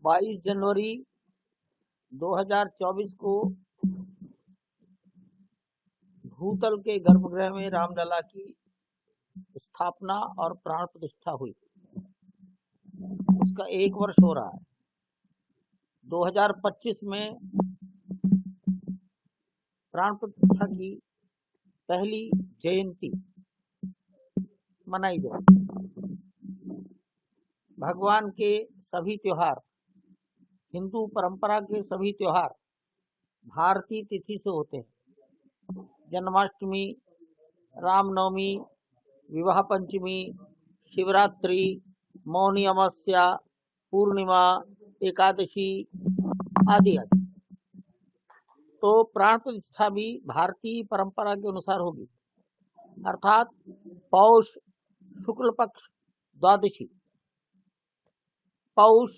22 जनवरी 2024 को भूतल के गर्भगृह में रामलला की स्थापना और प्राण प्रतिष्ठा हुई। उसका 1 वर्ष हो रहा है। 2025 में प्राण प्रतिष्ठा की पहली जयंती मनाई जाएगी। भगवान के सभी त्योहार, हिंदू परंपरा के सभी त्योहार भारतीय तिथि से होते हैं। जन्माष्टमी, रामनवमी, विवाह पंचमी, शिवरात्रि, मौनी अमावस्या, पूर्णिमा, एकादशी आदि आदि। तो प्राण प्रतिष्ठा भी भारतीय परंपरा के अनुसार होगी, अर्थात पौष शुक्ल पक्ष द्वादशी। पौष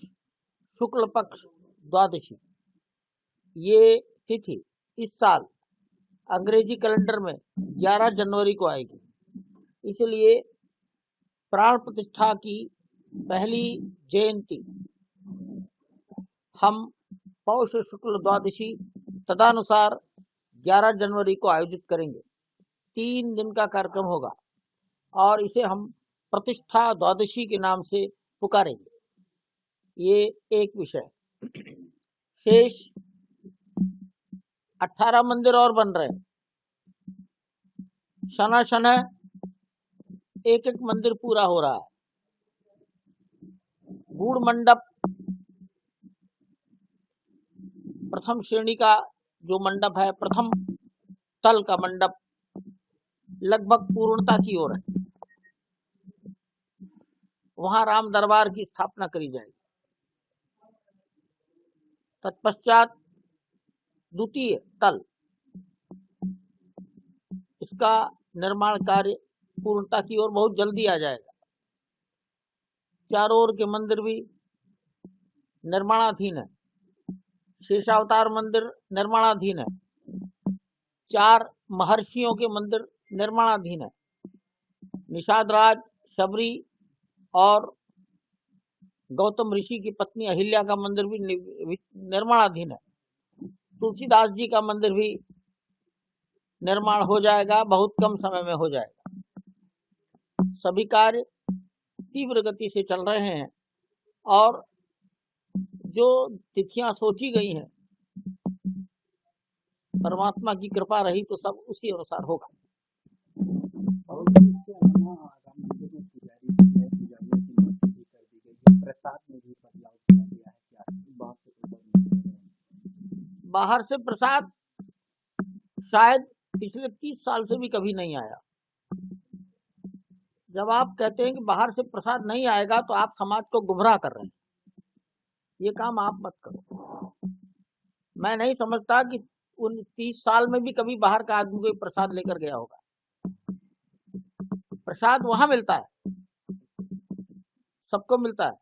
शुक्ल पक्ष द्वादशी ये तिथि इस साल अंग्रेजी कैलेंडर में 11 जनवरी को आएगी। इसलिए प्राण प्रतिष्ठा की पहली जयंती हम पौष शुक्ल द्वादशी तदनुसार 11 जनवरी को आयोजित करेंगे। 3 दिन का कार्यक्रम होगा और इसे हम प्रतिष्ठा द्वादशी के नाम से पुकारेंगे। ये एक विषय। शेष 18 मंदिर और बन रहे हैं। शना शना एक एक मंदिर पूरा हो रहा है। गूढ़ मंडप प्रथम श्रेणी का जो मंडप है, प्रथम तल का मंडप लगभग पूर्णता की ओर है। वहां राम दरबार की स्थापना करी जाएगी। तत्पश्चात द्वितीय तल, इसका निर्माण कार्य पूर्णता की ओर बहुत जल्दी आ जाएगा। चारों ओर के मंदिर भी निर्माणाधीन है। शेषावतार मंदिर निर्माणाधीन है। 4 महर्षियों के मंदिर निर्माणाधीन है। निषाद राज, शबरी और गौतम ऋषि की पत्नी अहिल्या का मंदिर भी निर्माणाधीन है। तुलसीदास जी का मंदिर भी निर्माण हो जाएगा, बहुत कम समय में हो जाएगा। सभी कार्य तीव्र गति से चल रहे हैं और जो तिथियां सोची गई हैं, परमात्मा की कृपा रही तो सब उसी अनुसार होगा। बाहर से प्रसाद शायद पिछले 30 साल से भी कभी नहीं आया। जब आप कहते हैं कि बाहर से प्रसाद नहीं आएगा तो आप समाज को गुमराह कर रहे हैं। ये काम आप मत करो। मैं नहीं समझता कि उन 30 साल में भी कभी बाहर का आदमी कोई प्रसाद लेकर गया होगा। प्रसाद वहां मिलता है, सबको मिलता है।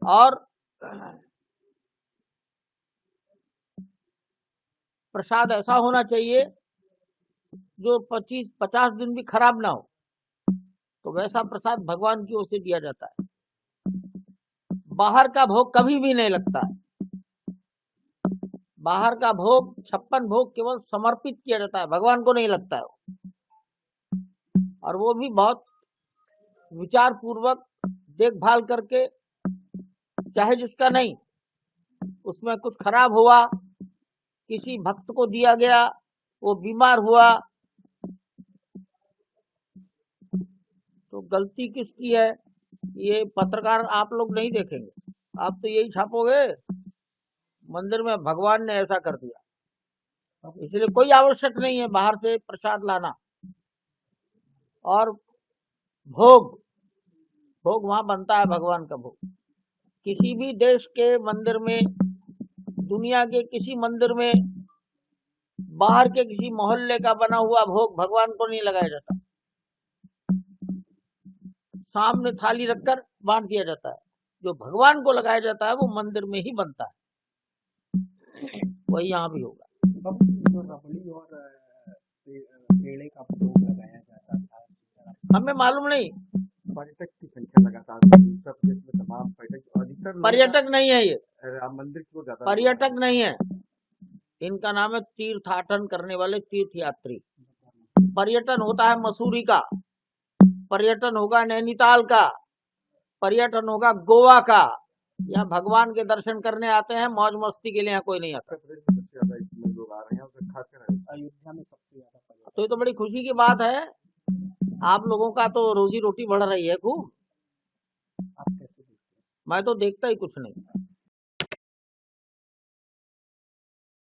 और प्रसाद ऐसा होना चाहिए जो 25-50 दिन भी खराब ना हो, तो वैसा प्रसाद भगवान की ओर से दिया जाता है। बाहर का भोग कभी भी नहीं लगता है। बाहर का भोग 56 भोग केवल समर्पित किया जाता है, भगवान को नहीं लगता है। और वो भी बहुत विचार पूर्वक देखभाल करके, चाहे जिसका नहीं, उसमें कुछ खराब हुआ, किसी भक्त को दिया गया, वो बीमार हुआ, तो गलती किसकी है? ये पत्रकार आप लोग नहीं देखेंगे। आप तो यही छापोगे मंदिर में भगवान ने ऐसा कर दिया। इसलिए कोई आवश्यक नहीं है बाहर से प्रसाद लाना। और भोग वहां बनता है, भगवान का भोग। किसी भी देश के मंदिर में, दुनिया के किसी मंदिर में बाहर के किसी मोहल्ले का बना हुआ भोग भगवान को नहीं लगाया जाता। सामने थाली रखकर बांट दिया जाता है। जो भगवान को लगाया जाता है वो मंदिर में ही बनता है। वही यहाँ भी होगा। रबड़ी और पेड़े का भोग लगाया जाता था। हमें मालूम नहीं, पर्यटक की संख्या लगातार बढ़ी। उत्तर प्रदेश में तमाम पर्यटक अधिकतर लोगों पर्यटक नहीं है ये, का राम मंदिर की ओर ज्यादा पर्यटक नहीं है, इनका नाम है तीर्थाटन करने वाले तीर्थयात्री। पर्यटन होता है मसूरी का, पर्यटन होगा नैनीताल का, पर्यटन होगा गोवा का। यहाँ भगवान के दर्शन करने आते हैं, मौज मस्ती के लिए यहाँ कोई नहीं आता। उत्तर प्रदेश में सबसे ज्यादा इसमें लोग आ रहे हैं और खासकर अयोध्या में सबसे ज्यादा पर्यटक। तो ये तो बड़ी खुशी की बात है, आप लोगों का तो रोजी रोटी बढ़ रही है खूब। आप कैसे देखते हैं? मैं तो देखता ही कुछ नहीं।